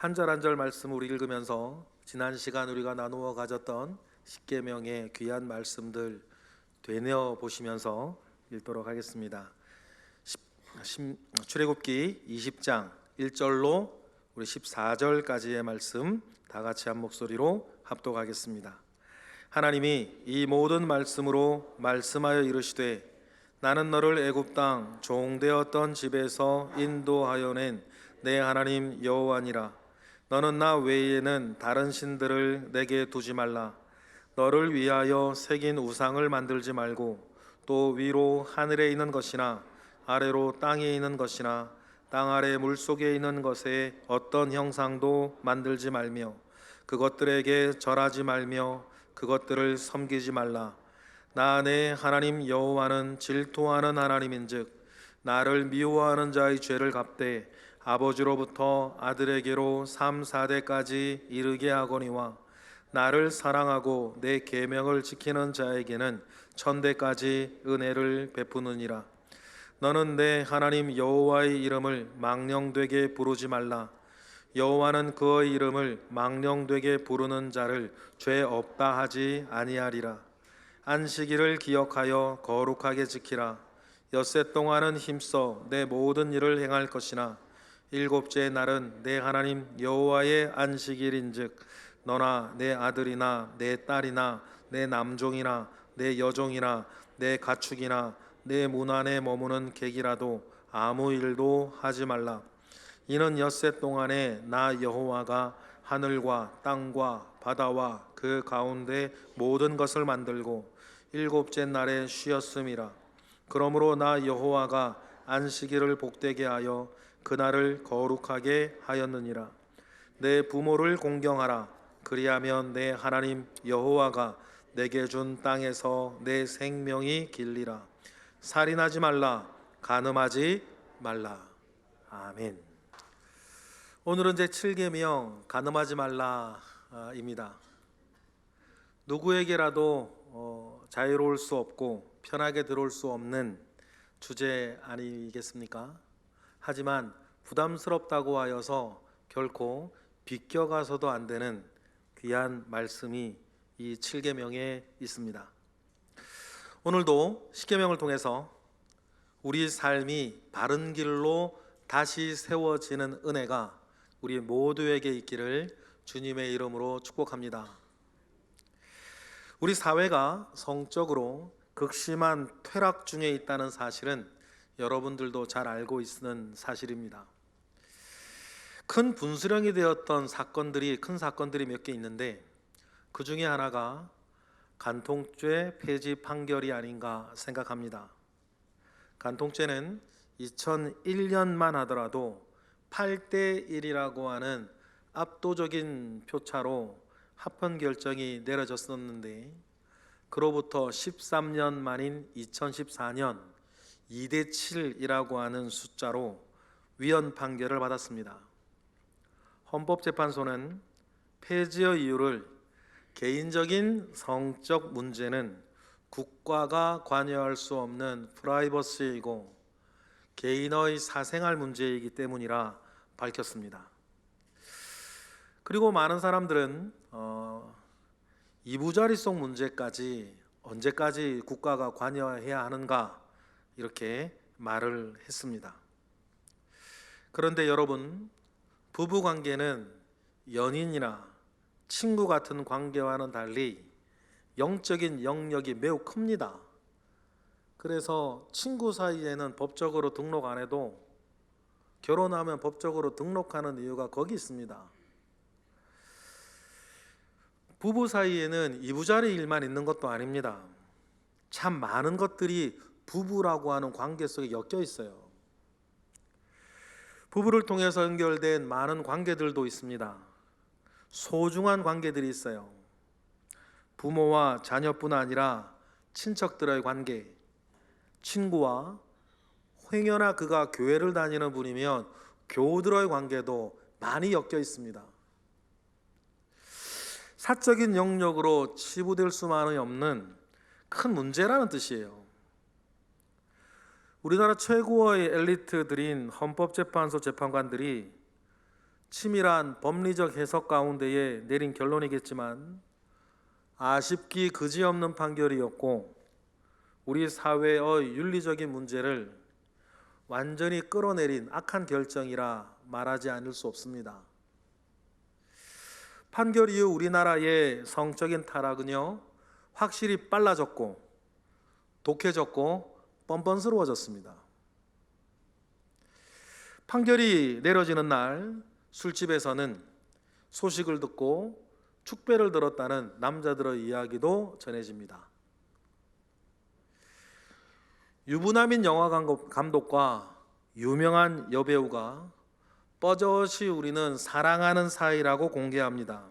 한 절 한 절 말씀을 읽으면서 지난 시간 우리가 나누어 가졌던 십계명의 귀한 말씀들 되뇌어 보시면서 읽도록 하겠습니다. 출애굽기 20장 1절로 우리 14절까지의 말씀 다 같이 한 목소리로 합독하겠습니다. 하나님이 이 모든 말씀으로 말씀하여 이르시되 나는 너를 애굽 땅 종되었던 집에서 인도하여 낸 내 하나님 여호와니라. 너는 나 외에는 다른 신들을 내게 두지 말라. 너를 위하여 새긴 우상을 만들지 말고 또 위로 하늘에 있는 것이나 아래로 땅에 있는 것이나 땅 아래 물속에 있는 것에 어떤 형상도 만들지 말며 그것들에게 절하지 말며 그것들을 섬기지 말라. 나 내 하나님 여호와는 질투하는 하나님인즉 나를 미워하는 자의 죄를 갚되 아버지로부터 아들에게로 3, 4대까지 이르게 하거니와 나를 사랑하고 내 계명을 지키는 자에게는 1000대까지 은혜를 베푸느니라. 너는 내 하나님 여호와의 이름을 망령되게 부르지 말라. 여호와는 그의 이름을 망령되게 부르는 자를 죄 없다 하지 아니하리라. 안식일을 기억하여 거룩하게 지키라. 엿새 동안은 힘써 내 모든 일을 행할 것이나 일곱째 날은 내 하나님 여호와의 안식일인즉 너나 내 아들이나 내 딸이나 내 남종이나 내 여종이나 내 가축이나 내 문 안에 머무는 객이라도 아무 일도 하지 말라. 이는 엿새 동안에 나 여호와가 하늘과 땅과 바다와 그 가운데 모든 것을 만들고 일곱째 날에 쉬었음이라. 그러므로 나 여호와가 안식일을 복되게 하여 그날을 거룩하게 하였느니라. 내 부모를 공경하라. 그리하면 내 하나님 여호와가 내게 준 땅에서 내 생명이 길리라. 살인하지 말라. 간음하지 말라. 아멘. 오늘은 제7계명 간음하지 말라입니다. 누구에게라도 자유로울 수 없고 편하게 들어올 수 없는 주제 아니겠습니까? 하지만 부담스럽다고 하여서 결코 비껴가서도 안 되는 귀한 말씀이 이 7계명에 있습니다. 오늘도 10계명을 통해서 우리 삶이 바른 길로 다시 세워지는 은혜가 우리 모두에게 있기를 주님의 이름으로 축복합니다. 우리 사회가 성적으로 극심한 퇴락 중에 있다는 사실은 여러분들도 잘 알고 있는 사실입니다. 큰 분수령이 되었던 큰 사건들이 몇 개 있는데 그 중에 하나가 간통죄 폐지 판결이 아닌가 생각합니다. 간통죄는 2001년만 하더라도 8대 1이라고 하는 압도적인 표차로 합헌 결정이 내려졌었는데 그로부터 13년 만인 2014년 2대 7이라고 하는 숫자로 위헌 판결을 받았습니다. 헌법재판소는 폐지의 이유를 개인적인 성적 문제는 국가가 관여할 수 없는 프라이버시이고 개인의 사생활 문제이기 때문이라 밝혔습니다. 그리고 많은 사람들은 이부자리성 문제까지 언제까지 국가가 관여해야 하는가 이렇게 말을 했습니다. 그런데 여러분, 부부관계는 연인이나 친구 같은 관계와는 달리 영적인 영역이 매우 큽니다. 그래서 친구 사이에는 법적으로 등록 안 해도 결혼하면 법적으로 등록하는 이유가 거기 있습니다. 부부 사이에는 이부자리 일만 있는 것도 아닙니다. 참 많은 것들이 부부라고 하는 관계 속에 엮여 있어요. 부부를 통해서 연결된 많은 관계들도 있습니다. 소중한 관계들이 있어요. 부모와 자녀뿐 아니라 친척들의 관계, 친구와 행여나 그가 교회를 다니는 분이면 교우들의 관계도 많이 엮여 있습니다. 사적인 영역으로 치부될 수만이 없는 큰 문제라는 뜻이에요. 우리나라 최고의 엘리트들인 헌법재판소 재판관들이 치밀한 법리적 해석 가운데에 내린 결론이겠지만 아쉽기 그지없는 판결이었고 우리 사회의 윤리적인 문제를 완전히 끌어내린 악한 결정이라 말하지 않을 수 없습니다. 판결 이후 우리나라의 성적인 타락은요, 확실히 빨라졌고 독해졌고 뻔뻔스러워졌습니다. 판결이 내려지는 날 술집에서는 소식을 듣고 축배를 들었다는 남자들의 이야기도 전해집니다. 유부남인 영화 감독과 유명한 여배우가 뻐젓이 우리는 사랑하는 사이라고 공개합니다.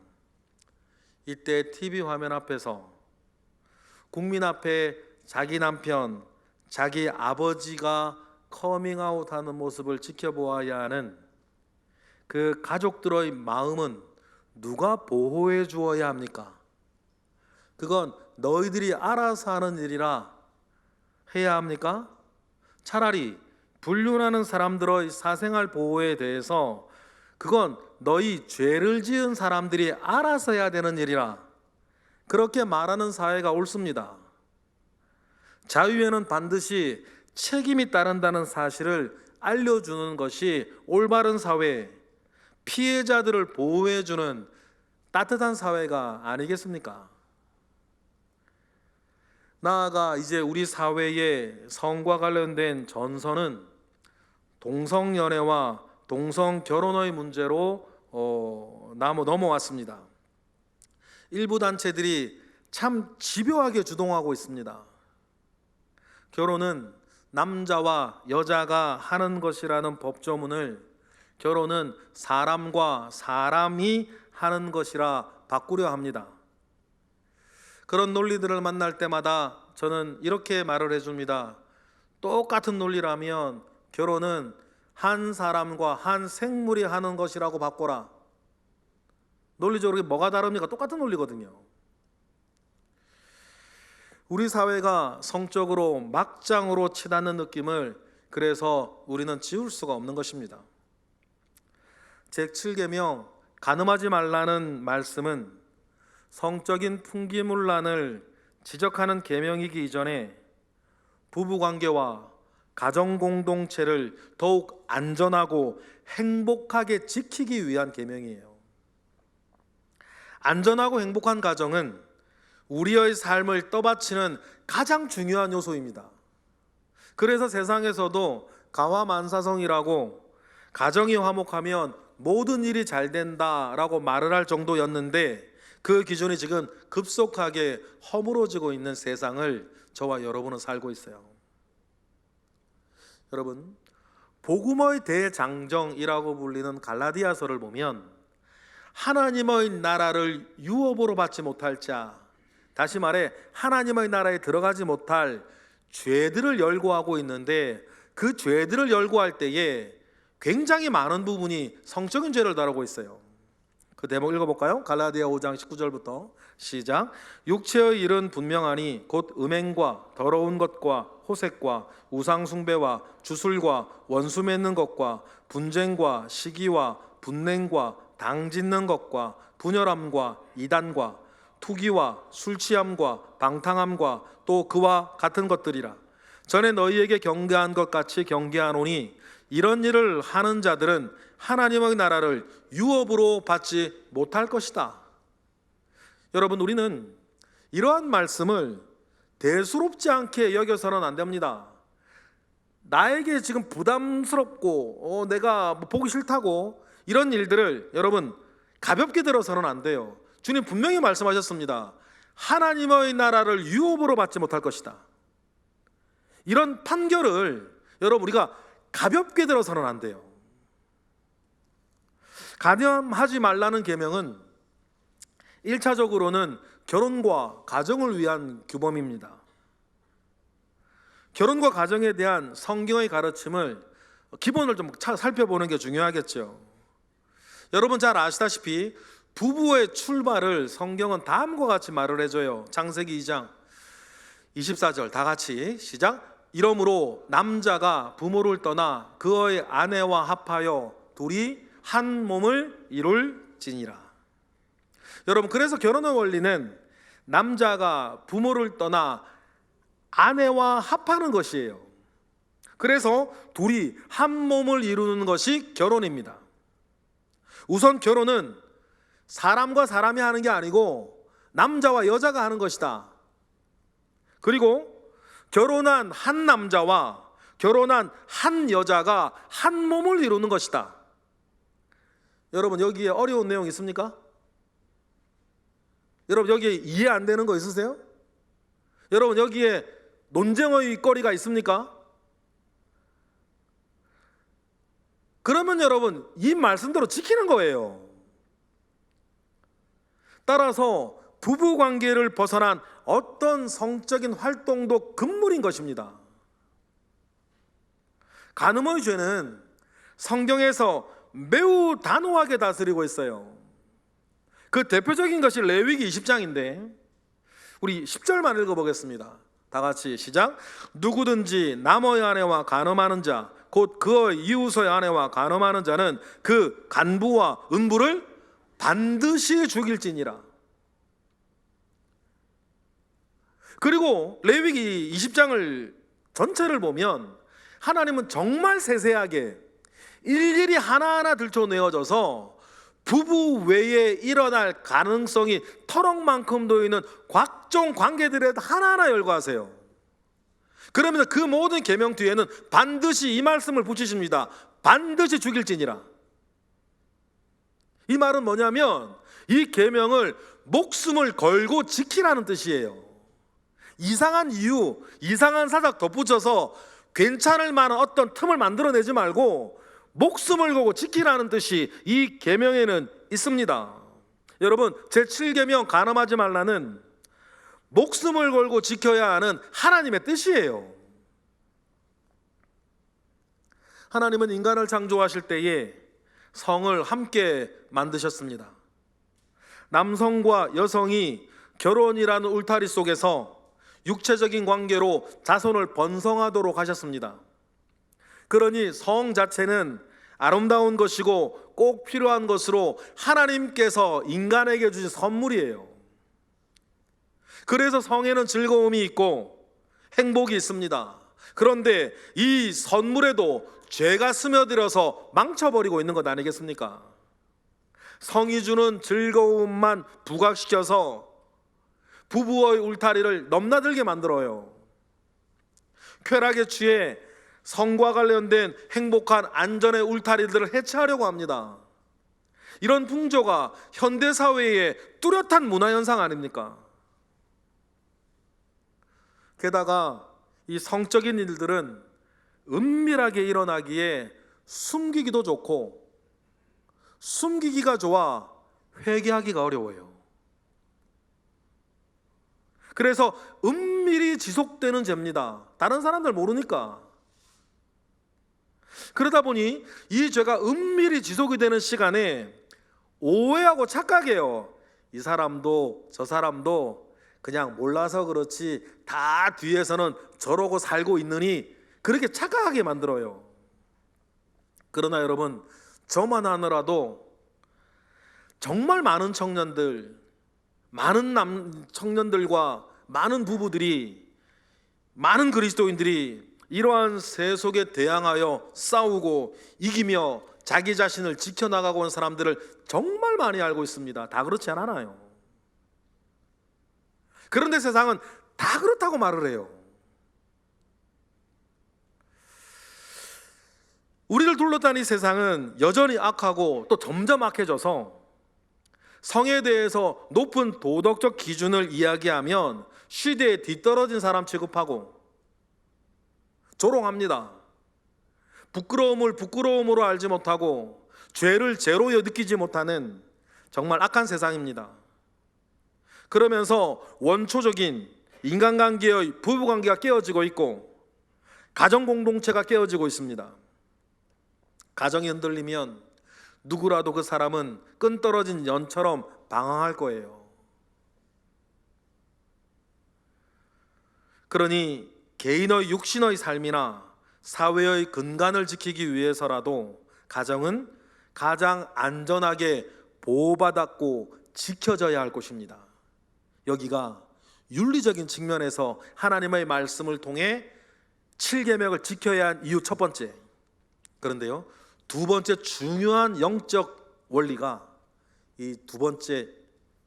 이때 TV 화면 앞에서 국민 앞에 자기 남편, 자기 아버지가 커밍아웃하는 모습을 지켜보아야 하는 그 가족들의 마음은 누가 보호해 주어야 합니까? 그건 너희들이 알아서 하는 일이라 해야 합니까? 차라리 불륜하는 사람들의 사생활 보호에 대해서 그건 너희 죄를 지은 사람들이 알아서 해야 되는 일이라 그렇게 말하는 사회가 옳습니다. 자유에는 반드시 책임이 따른다는 사실을 알려주는 것이 올바른 사회, 피해자들을 보호해주는 따뜻한 사회가 아니겠습니까? 나아가 이제 우리 사회의 성과 관련된 전선은 동성연애와 동성결혼의 문제로 넘어왔습니다. 일부 단체들이 참 집요하게 주동하고 있습니다. 결혼은 남자와 여자가 하는 것이라는 법조문을 결혼은 사람과 사람이 하는 것이라 바꾸려 합니다. 그런 논리들을 만날 때마다 저는 이렇게 말을 해줍니다. 똑같은 논리라면 결혼은 한 사람과 한 생물이 하는 것이라고 바꿔라. 논리적으로 뭐가 다릅니까? 똑같은 논리거든요. 우리 사회가 성적으로 막장으로 치닫는 느낌을 그래서 우리는 지울 수가 없는 것입니다. 제7계명 간음하지 말라는 말씀은 성적인 풍기문란을 지적하는 계명이기 이전에 부부관계와 가정공동체를 더욱 안전하고 행복하게 지키기 위한 계명이에요. 안전하고 행복한 가정은 우리의 삶을 떠받치는 가장 중요한 요소입니다. 그래서 세상에서도 가화만사성이라고 가정이 화목하면 모든 일이 잘 된다라고 말을 할 정도였는데 그 기준이 지금 급속하게 허물어지고 있는 세상을 저와 여러분은 살고 있어요. 여러분, 복음의 대장정이라고 불리는 갈라디아서를 보면 하나님의 나라를 유업으로 받지 못할 자, 다시 말해 하나님의 나라에 들어가지 못할 죄들을 열거하고 있는데 그 죄들을 열거할 때에 굉장히 많은 부분이 성적인 죄를 다루고 있어요. 그 대목 읽어볼까요? 갈라디아 5장 19절부터 시작. 육체의 일은 분명하니 곧 음행과 더러운 것과 호색과 우상숭배와 주술과 원수 맺는 것과 분쟁과 시기와 분냉과 당짓는 것과 분열함과 이단과 투기와 술취함과 방탕함과 또 그와 같은 것들이라. 전에 너희에게 경계한 것 같이 경계하노니 이런 일을 하는 자들은 하나님의 나라를 유업으로 받지 못할 것이다. 여러분, 우리는 이러한 말씀을 대수롭지 않게 여겨서는 안 됩니다. 나에게 지금 부담스럽고 내가 보기 싫다고 이런 일들을 여러분 가볍게 들어서는 안 돼요. 주님 분명히 말씀하셨습니다. 하나님의 나라를 유업으로 받지 못할 것이다. 이런 판결을 여러분 우리가 가볍게 들어서는 안 돼요. 간음하지 말라는 계명은 1차적으로는 결혼과 가정을 위한 규범입니다. 결혼과 가정에 대한 성경의 가르침을 기본을 좀 살펴보는 게 중요하겠죠. 여러분 잘 아시다시피 부부의 출발을 성경은 다음과 같이 말을 해줘요. 창세기 2장 24절 다 같이 시작. 이러므로 남자가 부모를 떠나 그의 아내와 합하여 둘이 한 몸을 이룰지니라. 여러분, 그래서 결혼의 원리는 남자가 부모를 떠나 아내와 합하는 것이에요. 그래서 둘이 한 몸을 이루는 것이 결혼입니다. 우선 결혼은 사람과 사람이 하는 게 아니고 남자와 여자가 하는 것이다. 그리고 결혼한 한 남자와 결혼한 한 여자가 한 몸을 이루는 것이다. 여러분, 여기에 어려운 내용 있습니까? 여러분, 여기에 이해 안 되는 거 있으세요? 여러분, 여기에 논쟁의 거리가 있습니까? 그러면 여러분, 이 말씀대로 지키는 거예요. 따라서 부부 관계를 벗어난 어떤 성적인 활동도 금물인 것입니다. 간음의 죄는 성경에서 매우 단호하게 다스리고 있어요. 그 대표적인 것이 레위기 20장인데 우리 10절만 읽어보겠습니다. 다 같이 시작. 누구든지 남의 아내와 간음하는 자, 곧 그의 이웃의 아내와 간음하는 자는 그 간부와 은부를 반드시 죽일지니라. 그리고 레위기 20장을 전체를 보면 하나님은 정말 세세하게 일일이 하나하나 들춰내어져서 부부 외에 일어날 가능성이 터럭만큼도 있는 각종 관계들에 하나하나 열거하세요. 그러면서 그 모든 계명 뒤에는 반드시 이 말씀을 붙이십니다. 반드시 죽일지니라. 이 말은 뭐냐면 이 계명을 목숨을 걸고 지키라는 뜻이에요. 이상한 이유, 이상한 사작 덧붙여서 괜찮을 만한 어떤 틈을 만들어내지 말고 목숨을 걸고 지키라는 뜻이 이 계명에는 있습니다. 여러분, 제7계명 간음하지 말라는 목숨을 걸고 지켜야 하는 하나님의 뜻이에요. 하나님은 인간을 창조하실 때에 성을 함께 만드셨습니다. 남성과 여성이 결혼이라는 울타리 속에서 육체적인 관계로 자손을 번성하도록 하셨습니다. 그러니 성 자체는 아름다운 것이고 꼭 필요한 것으로 하나님께서 인간에게 주신 선물이에요. 그래서 성에는 즐거움이 있고 행복이 있습니다. 그런데 이 선물에도 죄가 스며들어서 망쳐버리고 있는 것 아니겠습니까? 성이 주는 즐거움만 부각시켜서 부부의 울타리를 넘나들게 만들어요. 쾌락에 취해 성과 관련된 행복한 안전의 울타리들을 해체하려고 합니다. 이런 풍조가 현대사회의 뚜렷한 문화현상 아닙니까? 게다가 이 성적인 일들은 은밀하게 일어나기에 숨기기도 좋고 숨기기가 좋아 회개하기가 어려워요. 그래서 은밀히 지속되는 죄입니다. 다른 사람들 모르니까. 그러다 보니 이 죄가 은밀히 지속이 되는 시간에 오해하고 착각해요. 이 사람도 저 사람도 그냥 몰라서 그렇지 다 뒤에서는 저러고 살고 있느니 그렇게 착각하게 만들어요. 그러나 여러분, 저만 하느라도 정말 많은 청년들, 많은 청년들과 많은 부부들이, 많은 그리스도인들이 이러한 세속에 대항하여 싸우고 이기며 자기 자신을 지켜나가고 온 사람들을 정말 많이 알고 있습니다. 다 그렇지 않아요. 그런데 세상은 다 그렇다고 말을 해요. 우리를 둘러싼 이 세상은 여전히 악하고 또 점점 악해져서 성에 대해서 높은 도덕적 기준을 이야기하면 시대에 뒤떨어진 사람 취급하고 조롱합니다. 부끄러움을 부끄러움으로 알지 못하고 죄를 죄로 느끼지 못하는 정말 악한 세상입니다. 그러면서 원초적인 인간관계의 부부관계가 깨어지고 있고 가정 공동체가 깨어지고 있습니다. 가정이 흔들리면 누구라도 그 사람은 끈 떨어진 연처럼 방황할 거예요. 그러니 개인의 육신의 삶이나 사회의 근간을 지키기 위해서라도 가정은 가장 안전하게 보호받았고 지켜져야 할 곳입니다. 여기가 윤리적인 측면에서 하나님의 말씀을 통해 7계명을 지켜야 한 이유 첫 번째. 그런데요, 두 번째 중요한 영적 원리가 이 두 번째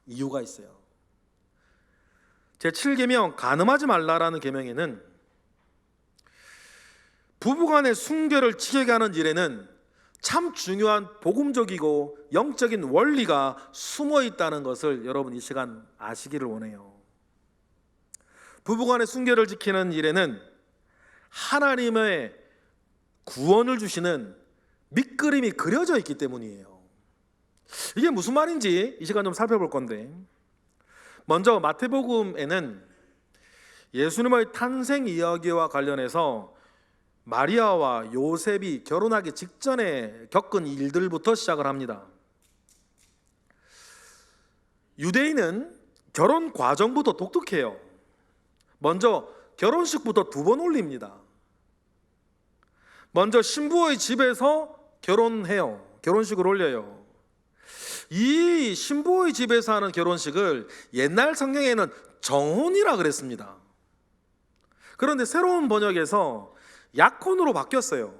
이유가 있어요. 제 7계명 간음하지 말라라는 계명에는 부부간의 순결을 지키게 하는 일에는 참 중요한 복음적이고 영적인 원리가 숨어 있다는 것을 여러분 이 시간 아시기를 원해요. 부부간의 순결을 지키는 일에는 하나님의 구원을 주시는 밑그림이 그려져 있기 때문이에요. 이게 무슨 말인지 이 시간 좀 살펴볼 건데, 먼저 마태복음에는 예수님의 탄생 이야기와 관련해서 마리아와 요셉이 결혼하기 직전에 겪은 일들부터 시작을 합니다. 유대인은 결혼 과정부터 독특해요. 먼저 결혼식부터 두 번 올립니다. 먼저 신부의 집에서 결혼해요. 결혼식을 올려요. 이 신부의 집에서 하는 결혼식을 옛날 성경에는 정혼이라 그랬습니다. 그런데 새로운 번역에서 약혼으로 바뀌었어요.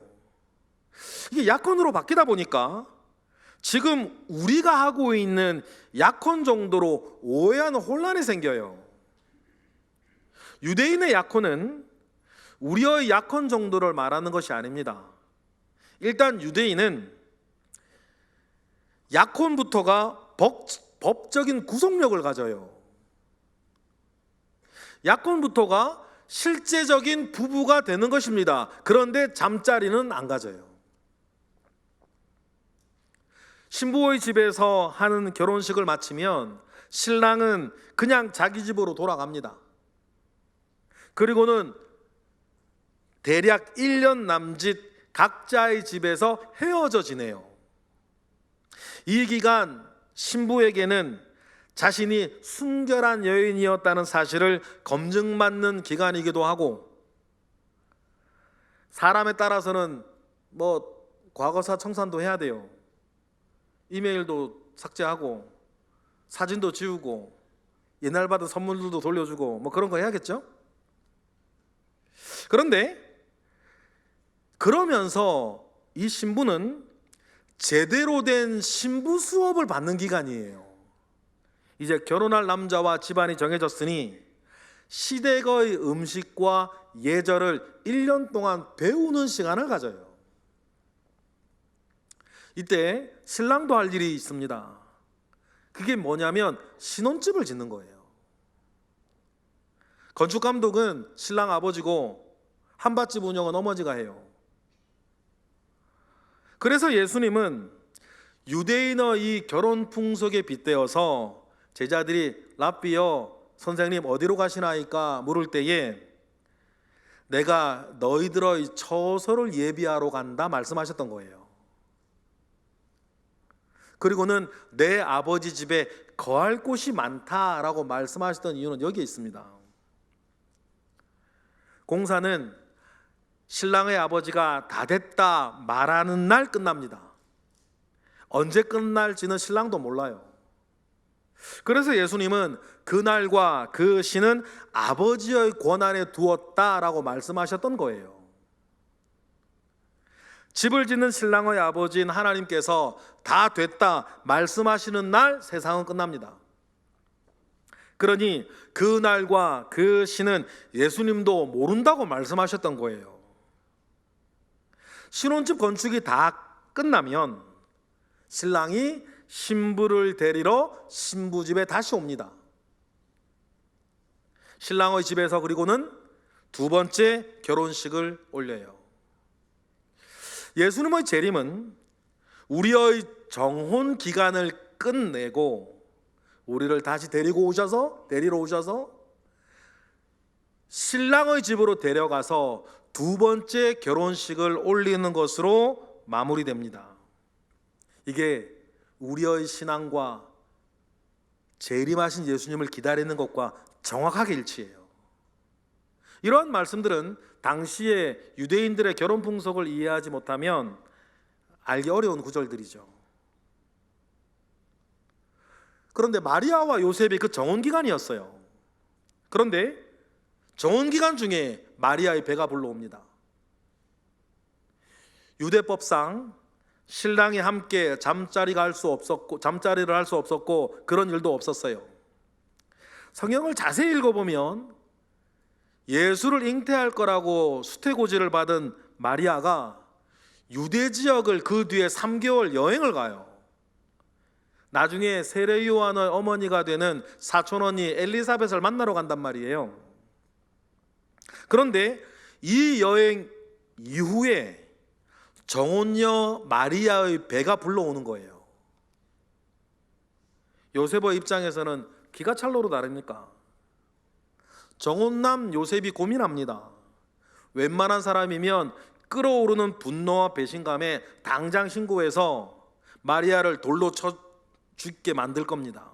이게 약혼으로 바뀌다 보니까 지금 우리가 하고 있는 약혼 정도로 오해하는 혼란이 생겨요. 유대인의 약혼은 우리의 약혼 정도를 말하는 것이 아닙니다. 일단 유대인은 약혼부터가 법적인 구속력을 가져요. 약혼부터가 실제적인 부부가 되는 것입니다. 그런데 잠자리는 안 가져요. 신부의 집에서 하는 결혼식을 마치면 신랑은 그냥 자기 집으로 돌아갑니다. 그리고는 대략 1년 남짓 각자의 집에서 헤어져 지내요. 이 기간 신부에게는 자신이 순결한 여인이었다는 사실을 검증받는 기간이기도 하고, 사람에 따라서는 과거사 청산도 해야 돼요. 이메일도 삭제하고 사진도 지우고 옛날 받은 선물들도 돌려주고 그런 거 해야겠죠? 그런데 그러면서 이 신부는 제대로 된 신부 수업을 받는 기간이에요. 이제 결혼할 남자와 집안이 정해졌으니 시댁의 음식과 예절을 1년 동안 배우는 시간을 가져요. 이때 신랑도 할 일이 있습니다. 그게 뭐냐면 신혼집을 짓는 거예요. 건축감독은 신랑 아버지고 한밭집 운영은 어머니가 해요. 그래서 예수님은 유대인의 이 결혼 풍속에 빗대어서 제자들이 랍비여 선생님 어디로 가시나이까 물을 때에 내가 너희들의 처소를 예비하러 간다 말씀하셨던 거예요. 그리고는 내 아버지 집에 거할 곳이 많다라고 말씀하셨던 이유는 여기에 있습니다. 공사는 신랑의 아버지가 다 됐다 말하는 날 끝납니다. 언제 끝날지는 신랑도 몰라요. 그래서 예수님은 그날과 그 시는 아버지의 권한에 두었다라고 말씀하셨던 거예요. 집을 짓는 신랑의 아버지인 하나님께서 다 됐다 말씀하시는 날 세상은 끝납니다. 그러니 그날과 그 시는 예수님도 모른다고 말씀하셨던 거예요. 신혼집 건축이 다 끝나면 신랑이 신부를 데리러 신부집에 다시 옵니다. 신랑의 집에서 그리고는 두 번째 결혼식을 올려요. 예수님의 재림은 우리의 정혼 기간을 끝내고 우리를 다시 데리러 오셔서 신랑의 집으로 데려가서 두 번째 결혼식을 올리는 것으로 마무리됩니다. 이게 우리의 신앙과 재림하신 예수님을 기다리는 것과 정확하게 일치해요. 이러한 말씀들은 당시의 유대인들의 결혼 풍속을 이해하지 못하면 알기 어려운 구절들이죠. 그런데 마리아와 요셉이 그 정혼 기간이었어요. 그런데 정혼 기간 중에 마리아의 배가 불러옵니다. 유대법상 신랑이 함께 잠자리를 할 수 없었고 그런 일도 없었어요. 성경을 자세히 읽어보면 예수를 잉태할 거라고 수태고지를 받은 마리아가 유대 지역을 그 뒤에 3개월 여행을 가요. 나중에 세례 요한의 어머니가 되는 사촌언니 엘리사벳을 만나러 간단 말이에요. 그런데 이 여행 이후에 정혼녀 마리아의 배가 불러오는 거예요. 요셉의 입장에서는 기가 찰로로 다릅니까? 정혼남 요셉이 고민합니다. 웬만한 사람이면 끓어오르는 분노와 배신감에 당장 신고해서 마리아를 돌로 쳐 죽게 만들 겁니다.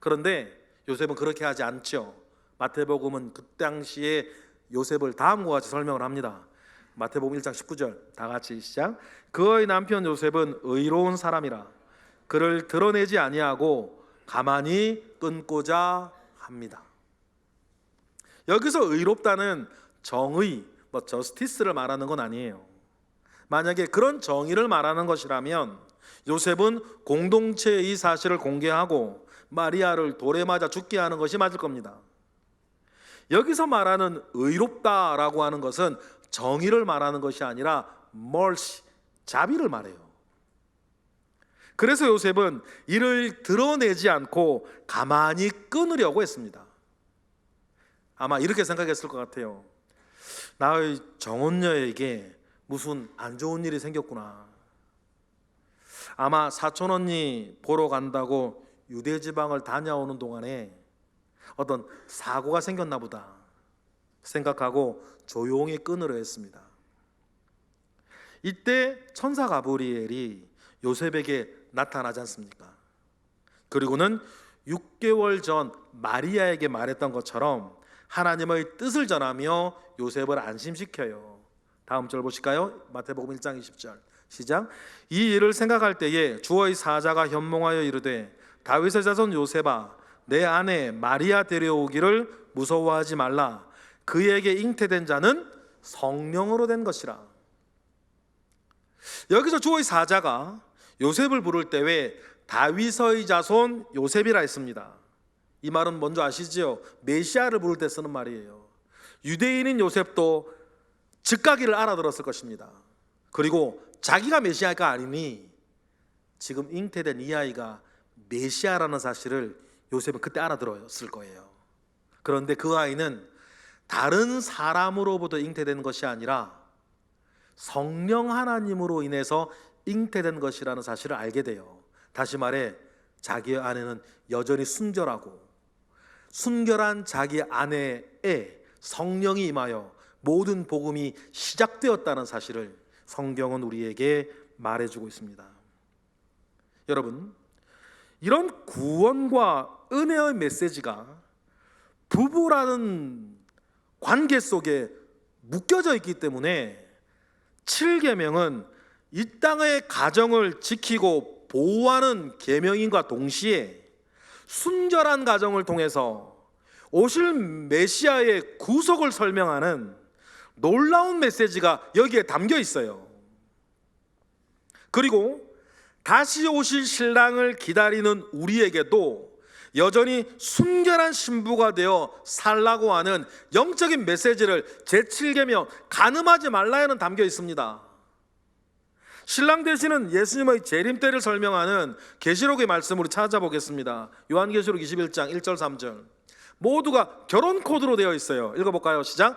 그런데 요셉은 그렇게 하지 않죠. 마태복음은 그 당시에 요셉을 다음과 같이 설명을 합니다. 마태복음 1장 19절 다 같이 시작. 그의 남편 요셉은 의로운 사람이라 그를 드러내지 아니하고 가만히 끊고자 합니다. 여기서 의롭다는 정의, 저스티스를 말하는 건 아니에요. 만약에 그런 정의를 말하는 것이라면 요셉은 공동체의 이 사실을 공개하고 마리아를 돌에 맞아 죽게 하는 것이 맞을 겁니다. 여기서 말하는 의롭다라고 하는 것은 정의를 말하는 것이 아니라 mercy, 자비를 말해요. 그래서 요셉은 이를 드러내지 않고 가만히 끊으려고 했습니다. 아마 이렇게 생각했을 것 같아요. 나의 정혼녀에게 무슨 안 좋은 일이 생겼구나. 아마 사촌언니 보러 간다고 유대 지방을 다녀오는 동안에 어떤 사고가 생겼나 보다 생각하고 조용히 끊으려 했습니다. 이때 천사 가브리엘이 요셉에게 나타나지 않습니까? 그리고는 6개월 전 마리아에게 말했던 것처럼 하나님의 뜻을 전하며 요셉을 안심시켜요. 다음 절 보실까요? 마태복음 1장 20절 시작. 이 일을 생각할 때에 주의 사자가 현몽하여 이르되 다윗의 자손 요셉아 내 아내 마리아 데려오기를 무서워하지 말라. 그에게 잉태된 자는 성령으로 된 것이라. 여기서 주의 사자가 요셉을 부를 때 왜 다윗의 자손 요셉이라 했습니다. 이 말은 먼저 아시지요? 메시아를 부를 때 쓰는 말이에요. 유대인인 요셉도 즉각이를 알아들었을 것입니다. 그리고 자기가 메시아가 아니니 지금 잉태된 이 아이가 메시아라는 사실을 요셉은 그때 알아들었을 거예요. 그런데 그 아이는 다른 사람으로부터 잉태된 것이 아니라 성령 하나님으로 인해서 잉태된 것이라는 사실을 알게 돼요. 다시 말해 자기 아내는 여전히 순결한 자기 아내에 성령이 임하여 모든 복음이 시작되었다는 사실을 성경은 우리에게 말해주고 있습니다. 여러분, 이런 구원과 은혜의 메시지가 부부라는 관계 속에 묶여져 있기 때문에 7계명은 이 땅의 가정을 지키고 보호하는 계명인과 동시에 순결한 가정을 통해서 오실 메시아의 구속을 설명하는 놀라운 메시지가 여기에 담겨 있어요. 그리고 다시 오실 신랑을 기다리는 우리에게도 여전히 순결한 신부가 되어 살라고 하는 영적인 메시지를 제7계명 간음하지 말라에는 담겨 있습니다. 신랑 되시는 예수님의 재림 때를 설명하는 계시록의 말씀으로 찾아보겠습니다. 요한계시록 21장 1절 3절 모두가 결혼 코드로 되어 있어요. 읽어볼까요? 시작.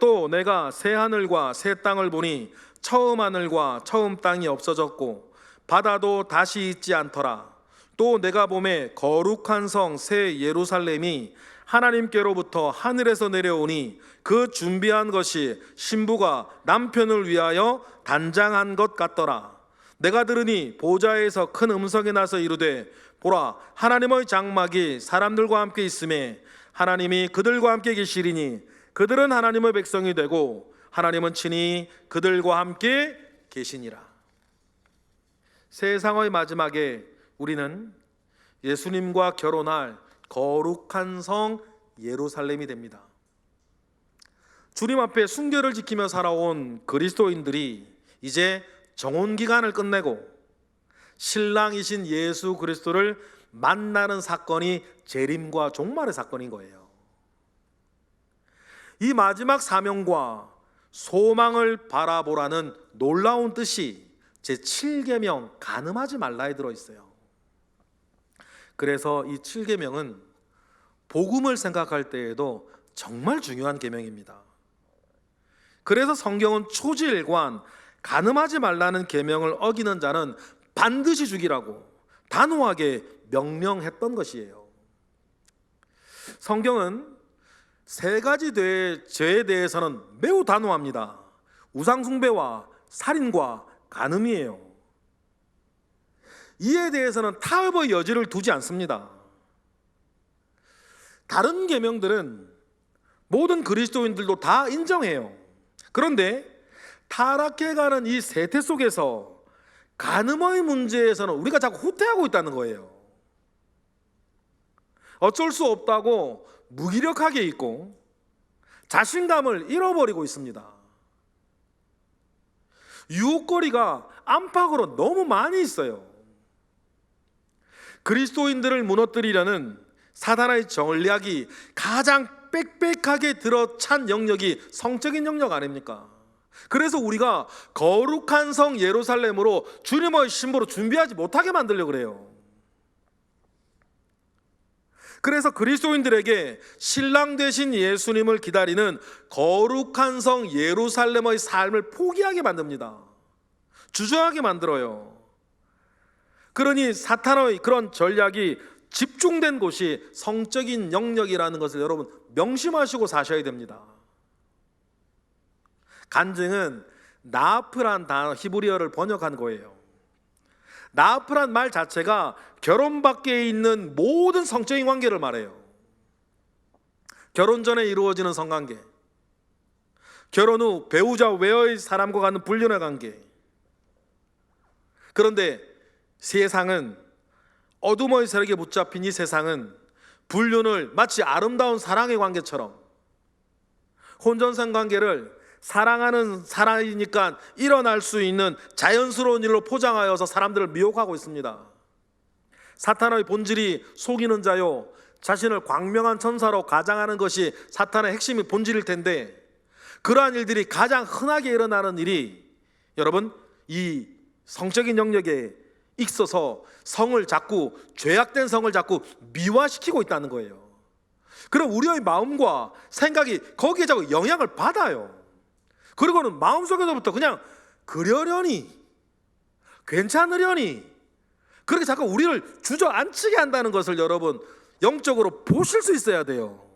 또 내가 새 하늘과 새 땅을 보니 처음 하늘과 처음 땅이 없어졌고 바다도 다시 있지 않더라. 또 내가 보매 거룩한 성 새 예루살렘이 하나님께로부터 하늘에서 내려오니 그 준비한 것이 신부가 남편을 위하여 단장한 것 같더라. 내가 들으니 보좌에서 큰 음성이 나서 이르되 보라 하나님의 장막이 사람들과 함께 있음에 하나님이 그들과 함께 계시리니 그들은 하나님의 백성이 되고 하나님은 친히 그들과 함께 계시니라. 세상의 마지막에 우리는 예수님과 결혼할 거룩한 성 예루살렘이 됩니다. 주님 앞에 순결을 지키며 살아온 그리스도인들이 이제 정혼 기간을 끝내고 신랑이신 예수 그리스도를 만나는 사건이 재림과 종말의 사건인 거예요. 이 마지막 사명과 소망을 바라보라는 놀라운 뜻이 제7계명 간음하지 말라에 들어있어요. 그래서 이 7계명은 복음을 생각할 때에도 정말 중요한 계명입니다. 그래서 성경은 초지일관 간음하지 말라는 계명을 어기는 자는 반드시 죽이라고 단호하게 명령했던 것이에요. 성경은 세 가지 죄에 대해서는 매우 단호합니다. 우상숭배와 살인과 간음이에요. 이에 대해서는 타협의 여지를 두지 않습니다. 다른 계명들은 모든 그리스도인들도 다 인정해요. 그런데 타락해가는 이 세태 속에서 간음의 문제에서는 우리가 자꾸 후퇴하고 있다는 거예요. 어쩔 수 없다고 무기력하게 있고 자신감을 잃어버리고 있습니다. 유혹거리가 안팎으로 너무 많이 있어요. 그리스도인들을 무너뜨리려는 사단의 전략이 가장 빽빽하게 들어찬 영역이 성적인 영역 아닙니까? 그래서 우리가 거룩한 성 예루살렘으로 주님의 신부로 준비하지 못하게 만들려고 그래요. 그래서 그리스도인들에게 신랑 되신 예수님을 기다리는 거룩한 성 예루살렘의 삶을 포기하게 만듭니다. 주저하게 만들어요. 그러니 사탄의 그런 전략이 집중된 곳이 성적인 영역이라는 것을 여러분 명심하시고 사셔야 됩니다. 간증은 나프란 단어 히브리어를 번역한 거예요. 나프란 말 자체가 결혼 밖에 있는 모든 성적인 관계를 말해요. 결혼 전에 이루어지는 성관계, 결혼 후 배우자 외의 사람과 갖는 불륜의 관계. 그런데 세상은, 어둠의 세력에 붙잡힌 이 세상은 불륜을 마치 아름다운 사랑의 관계처럼, 혼전성 관계를 사랑하는 사람이니까 일어날 수 있는 자연스러운 일로 포장하여서 사람들을 미혹하고 있습니다. 사탄의 본질이 속이는 자요, 자신을 광명한 천사로 가장하는 것이 사탄의 핵심이 본질일 텐데, 그러한 일들이 가장 흔하게 일어나는 일이 여러분 이 성적인 영역에 있어서 성을 자꾸, 죄악된 성을 자꾸 미화시키고 있다는 거예요. 그럼 우리의 마음과 생각이 거기에 자꾸 영향을 받아요. 그리고는 마음속에서부터 그냥 그러려니, 괜찮으려니, 그렇게 자꾸 우리를 주저앉히게 한다는 것을 여러분 영적으로 보실 수 있어야 돼요.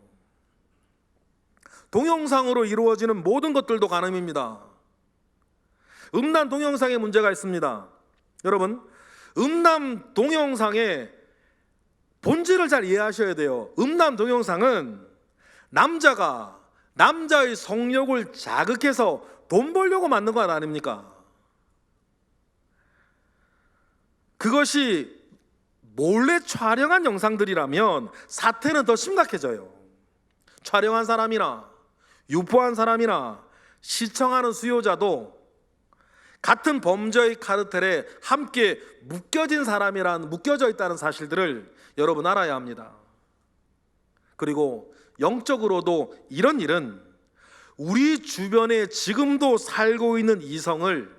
동영상으로 이루어지는 모든 것들도 간음입니다. 음란 동영상에 문제가 있습니다. 여러분, 음란 동영상의 본질을 잘 이해하셔야 돼요. 음란 동영상은 남자가 남자의 성욕을 자극해서 돈 벌려고 만든 것 아닙니까? 그것이 몰래 촬영한 영상들이라면 사태는 더 심각해져요. 촬영한 사람이나 유포한 사람이나 시청하는 수요자도 같은 범죄의 카르텔에 함께 묶여져 있다는 사실들을 여러분 알아야 합니다. 그리고 영적으로도 이런 일은 우리 주변에 지금도 살고 있는 이성을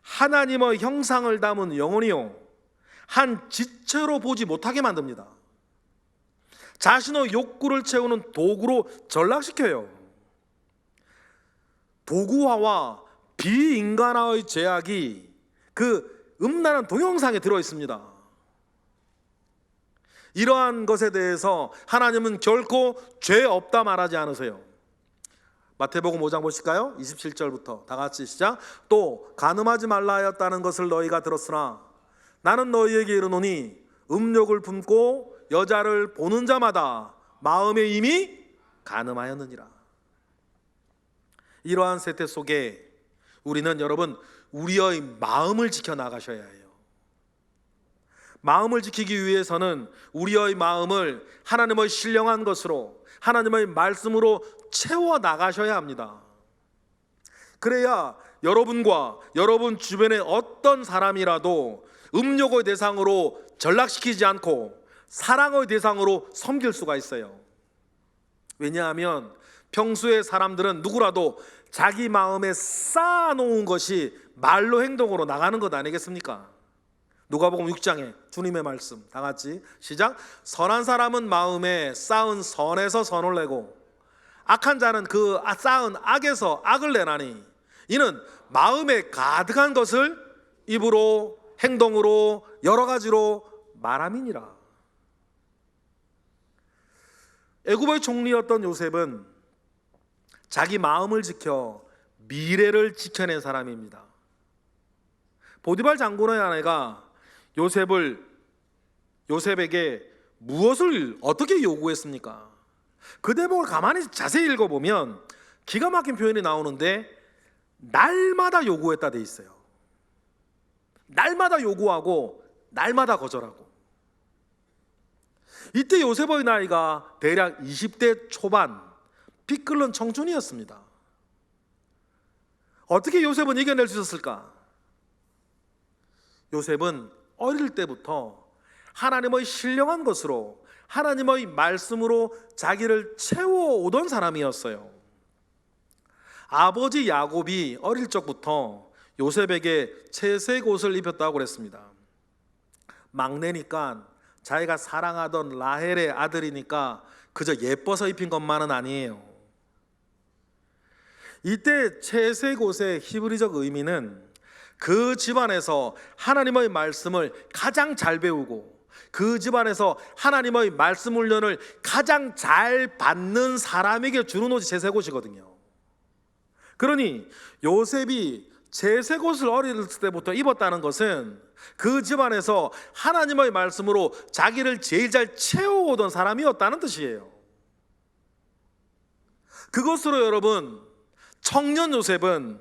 하나님의 형상을 담은 영혼이요, 한 지체로 보지 못하게 만듭니다. 자신의 욕구를 채우는 도구로 전락시켜요. 도구화와 비인간화의 제약이 그 음란한 동영상에 들어있습니다. 이러한 것에 대해서 하나님은 결코 죄 없다 말하지 않으세요. 마태복음 5장 보실까요? 27절부터 다 같이 시작. 또 간음하지 말라 하였다는 것을 너희가 들었으나 나는 너희에게 이르노니 음욕을 품고 여자를 보는 자마다 마음에 이미 간음하였느니라. 이러한 세태 속에 우리는 여러분 우리의 마음을 지켜나가셔야 해요. 마음을 지키기 위해서는 우리의 마음을 하나님의 신령한 것으로, 하나님의 말씀으로 채워 나가셔야 합니다. 그래야 여러분과 여러분 주변의 어떤 사람이라도 음욕의 대상으로 전락시키지 않고 사랑의 대상으로 섬길 수가 있어요. 왜냐하면 평소에 사람들은 누구라도 자기 마음에 쌓아놓은 것이 말로 행동으로 나가는 것 아니겠습니까? 누가복음 6장에 주님의 말씀 다 같이 시작. 선한 사람은 마음에 쌓은 선에서 선을 내고 악한 자는 그 쌓은 악에서 악을 내나니 이는 마음에 가득한 것을 입으로 행동으로 여러 가지로 말함이니라. 애굽의 총리였던 요셉은 자기 마음을 지켜 미래를 지켜낸 사람입니다. 보디발 장군의 아내가 요셉에게 무엇을 어떻게 요구했습니까? 그 대목을 가만히 자세히 읽어보면 기가 막힌 표현이 나오는데 날마다 요구했다 돼 있어요. 날마다 요구하고 날마다 거절하고. 이때 요셉의 나이가 대략 20대 초반, 피 끓는 청춘이었습니다. 어떻게 요셉은 이겨낼 수 있었을까? 요셉은 어릴 때부터 하나님의 신령한 것으로, 하나님의 말씀으로 자기를 채워오던 사람이었어요. 아버지 야곱이 어릴 적부터 요셉에게 채색 옷을 입혔다고 그랬습니다. 막내니까, 자기가 사랑하던 라헬의 아들이니까 그저 예뻐서 입힌 것만은 아니에요. 이때 채색 옷의 히브리적 의미는 그 집안에서 하나님의 말씀을 가장 잘 배우고 그 집안에서 하나님의 말씀 훈련을 가장 잘 받는 사람에게 주는 옷이 채색 옷이거든요. 그러니 요셉이 채색 옷을 어릴 때부터 입었다는 것은 그 집안에서 하나님의 말씀으로 자기를 제일 잘 채워오던 사람이었다는 뜻이에요. 그것으로 여러분, 청년 요셉은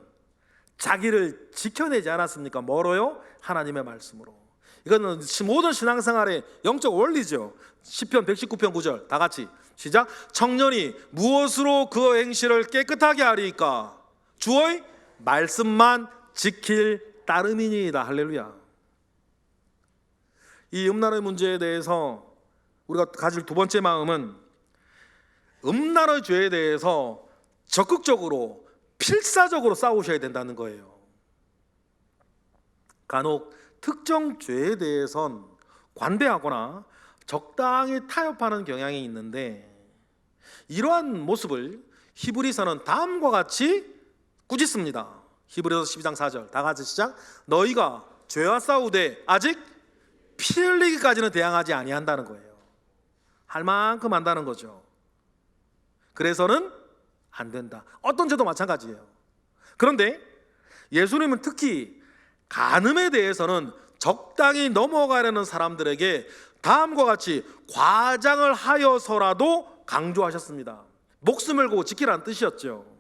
자기를 지켜내지 않았습니까? 뭐로요? 하나님의 말씀으로. 이거는 모든 신앙생활의 영적 원리죠. 시편 119편 9절 다 같이 시작. 청년이 무엇으로 그 행실을 깨끗하게 하리까? 주의 말씀만 지킬 따름이니이다. 할렐루야. 이 음란의 문제에 대해서 우리가 가질 두 번째 마음은 음란의 죄에 대해서 적극적으로 필사적으로 싸우셔야 된다는 거예요. 간혹 특정 죄에 대해선 관대하거나 적당히 타협하는 경향이 있는데 이러한 모습을 히브리서는 다음과 같이 꾸짖습니다. 히브리서 12장 4절 다 같이 시작. 너희가 죄와 싸우되 아직 피 흘리기까지는 대항하지 아니한다는 거예요. 할 만큼 한다는 거죠. 그래서는 안 된다. 어떤 죄도 마찬가지예요. 그런데 예수님은 특히 간음에 대해서는 적당히 넘어가려는 사람들에게 다음과 같이 과장을 하여서라도 강조하셨습니다. 목숨을 걸고 지키라는 뜻이었죠.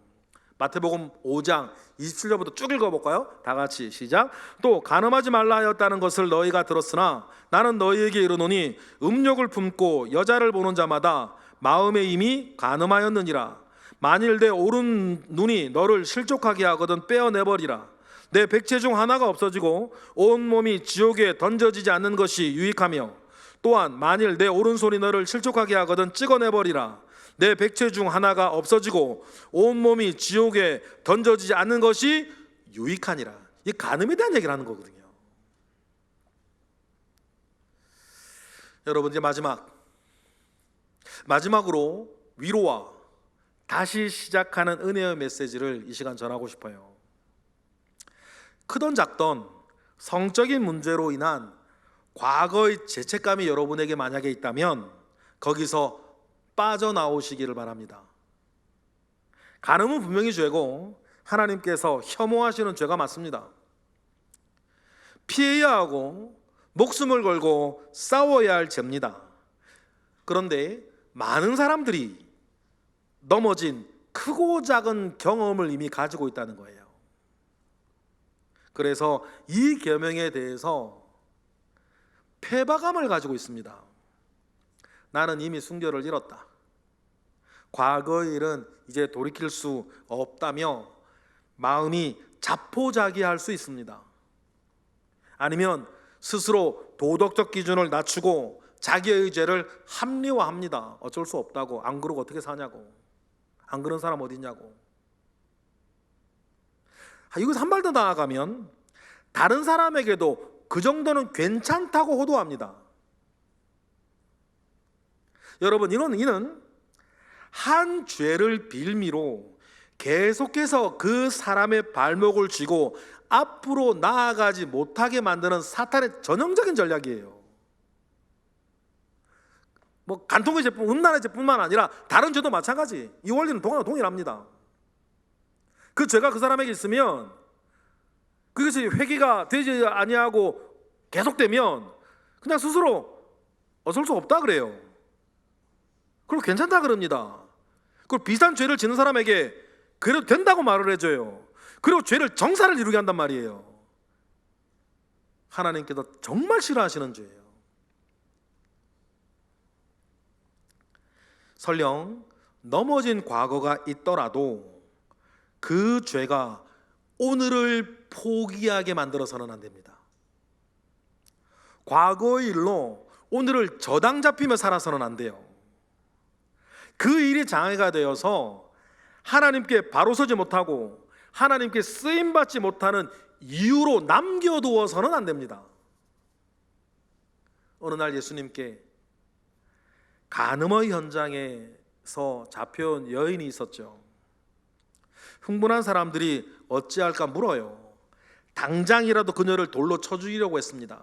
마태복음 5장 27절부터 쭉 읽어볼까요? 다 같이 시작. 또 간음하지 말라 하였다는 것을 너희가 들었으나 나는 너희에게 이르노니 음욕을 품고 여자를 보는 자마다 마음에 이미 간음하였느니라. 만일 내 오른 눈이 너를 실족하게 하거든 빼어내버리라. 내 백체 중 하나가 없어지고 온 몸이 지옥에 던져지지 않는 것이 유익하며 또한 만일 내 오른손이 너를 실족하게 하거든 찍어내버리라. 내 백체 중 하나가 없어지고 온 몸이 지옥에 던져지지 않는 것이 유익하니라. 이 간음에 대한 얘기를 하는 거거든요. 여러분, 이제 마지막으로 위로와 다시 시작하는 은혜의 메시지를 이 시간 전하고 싶어요. 크던 작던 성적인 문제로 인한 과거의 죄책감이 여러분에게 만약에 있다면 거기서 빠져나오시기를 바랍니다. 간음은 분명히 죄고 하나님께서 혐오하시는 죄가 맞습니다. 피해야 하고 목숨을 걸고 싸워야 할 죄입니다. 그런데 많은 사람들이 넘어진 크고 작은 경험을 이미 가지고 있다는 거예요. 그래서 이 계명에 대해서 패배감을 가지고 있습니다. 나는 이미 순결을 잃었다. 과거의 일은 이제 돌이킬 수 없다며 마음이 자포자기할 수 있습니다. 아니면 스스로 도덕적 기준을 낮추고 자기의 죄를 합리화합니다. 어쩔 수 없다고. 안 그러고 어떻게 사냐고. 안 그런 사람 어디 있냐고. 이것을 한 발 더 나아가면 다른 사람에게도 그 정도는 괜찮다고 호도합니다. 여러분, 이는 한 죄를 빌미로 계속해서 그 사람의 발목을 쥐고 앞으로 나아가지 못하게 만드는 사탄의 전형적인 전략이에요. 간통의 죄뿐, 음란의 죄뿐만 아니라 다른 죄도 마찬가지. 이 원리는 동일합니다. 그 죄가 그 사람에게 있으면 그것이 회개가 되지 아니하고 계속되면 그냥 스스로 어쩔 수 없다 그래요. 그리고 괜찮다 그럽니다. 그리고 비슷한 죄를 짓는 사람에게 그래도 된다고 말을 해줘요. 그리고 죄를 정사를 이루게 한단 말이에요. 하나님께서 정말 싫어하시는 죄예요. 설령 넘어진 과거가 있더라도 그 죄가 오늘을 포기하게 만들어서는 안 됩니다. 과거의 일로 오늘을 저당 잡히며 살아서는 안 돼요. 그 일이 장애가 되어서 하나님께 바로 서지 못하고 하나님께 쓰임받지 못하는 이유로 남겨두어서는 안 됩니다. 어느 날 예수님께 간음의 현장에서 잡혀온 여인이 있었죠. 흥분한 사람들이 어찌할까 물어요. 당장이라도 그녀를 돌로 쳐 죽이려고 했습니다.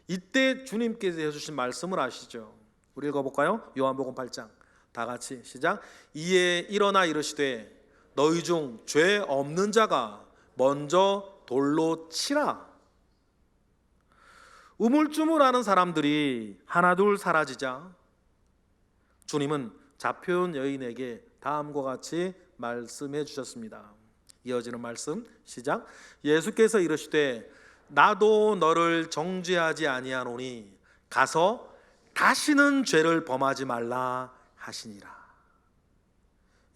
이때 주님께서 해주신 말씀을 아시죠? 우리 읽어볼까요? 요한복음 8장 다 같이 시작. 이에 일어나 이르시되 너희 중 죄 없는 자가 먼저 돌로 치라. 우물쭈물하는 사람들이 하나둘 사라지자 주님은 잡혀온 여인에게 다음과 같이 말씀해 주셨습니다. 이어지는 말씀 시작. 예수께서 이르시되 나도 너를 정죄하지 아니하노니 가서 다시는 죄를 범하지 말라 하시니라.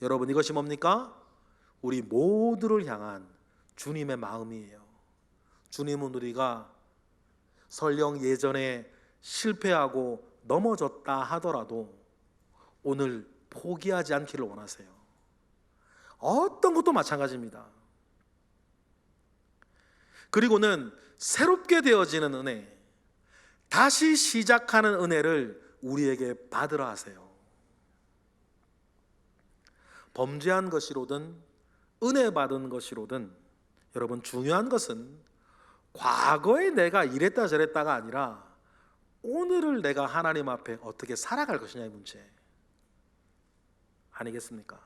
여러분, 이것이 뭡니까? 우리 모두를 향한 주님의 마음이에요. 주님은 우리가 설령 예전에 실패하고 넘어졌다 하더라도 오늘 포기하지 않기를 원하세요. 어떤 것도 마찬가지입니다. 그리고는 새롭게 되어지는 은혜, 다시 시작하는 은혜를 우리에게 받으라 하세요. 범죄한 것이로든 은혜 받은 것이로든 여러분, 중요한 것은 과거에 내가 이랬다 저랬다가 아니라 오늘을 내가 하나님 앞에 어떻게 살아갈 것이냐의 문제 아니겠습니까?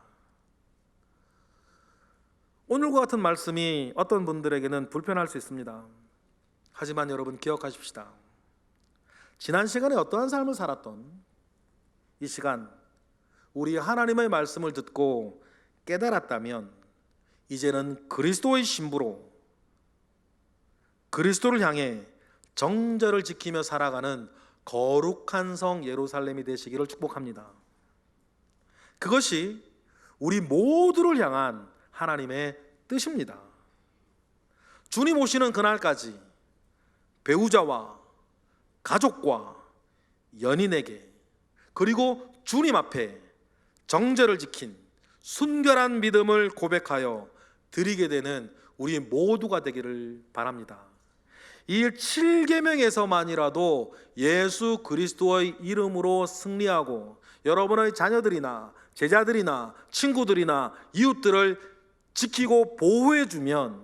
오늘과 같은 말씀이 어떤 분들에게는 불편할 수 있습니다. 하지만 여러분, 기억하십시다. 지난 시간에 어떠한 삶을 살았던 이 시간, 우리 하나님의 말씀을 듣고 깨달았다면 이제는 그리스도의 신부로 그리스도를 향해 정절을 지키며 살아가는 거룩한 성 예루살렘이 되시기를 축복합니다. 그것이 우리 모두를 향한 하나님의 뜻입니다. 주님 오시는 그날까지 배우자와 가족과 연인에게 그리고 주님 앞에 정죄를 지킨 순결한 믿음을 고백하여 드리게 되는 우리 모두가 되기를 바랍니다. 이 7계명에서만이라도 예수 그리스도의 이름으로 승리하고 여러분의 자녀들이나 제자들이나 친구들이나 이웃들을 지키고 보호해 주면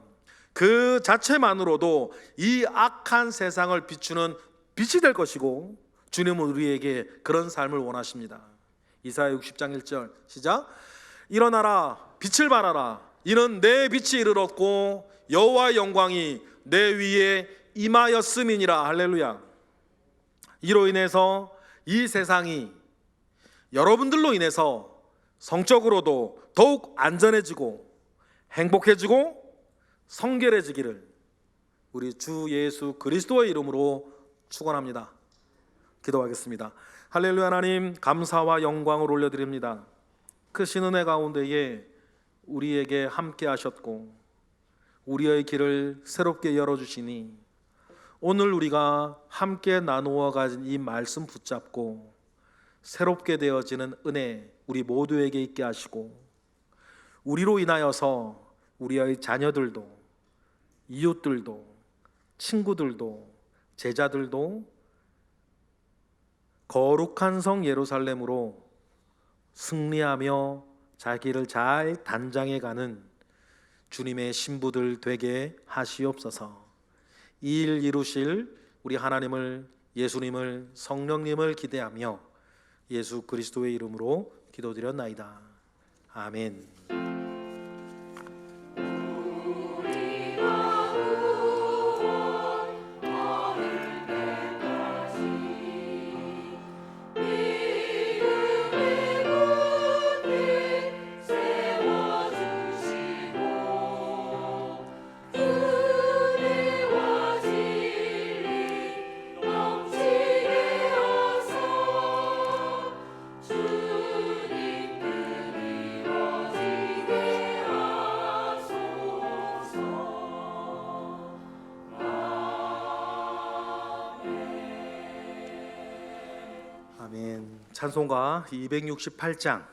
그 자체만으로도 이 악한 세상을 비추는 빛이 될 것이고 주님은 우리에게 그런 삶을 원하십니다. 이사야 60장 1절 시작. 일어나라 빛을 발하라 이는 내 빛이 이르렀고 여호와의 영광이 내 위에 임하였음이니라. 할렐루야. 이로 인해서 이 세상이 여러분들로 인해서 성적으로도 더욱 안전해지고 행복해지고 성결해지기를 우리 주 예수 그리스도의 이름으로 축원합니다. 기도하겠습니다. 할렐루야. 하나님, 감사와 영광을 올려드립니다. 크신 은혜 가운데에 우리에게 함께 하셨고 우리의 길을 새롭게 열어주시니 오늘 우리가 함께 나누어 가진 이 말씀 붙잡고 새롭게 되어지는 은혜 우리 모두에게 있게 하시고 우리로 인하여서 우리의 자녀들도 이웃들도 친구들도 제자들도 거룩한 성 예루살렘으로 승리하며 자기를 잘 단장해 가는 주님의 신부들 되게 하시옵소서. 이 일 이루실 우리 하나님을, 예수님을, 성령님을 기대하며 예수 그리스도의 이름으로 기도드렸나이다. 아멘. 아멘. 찬송가 268장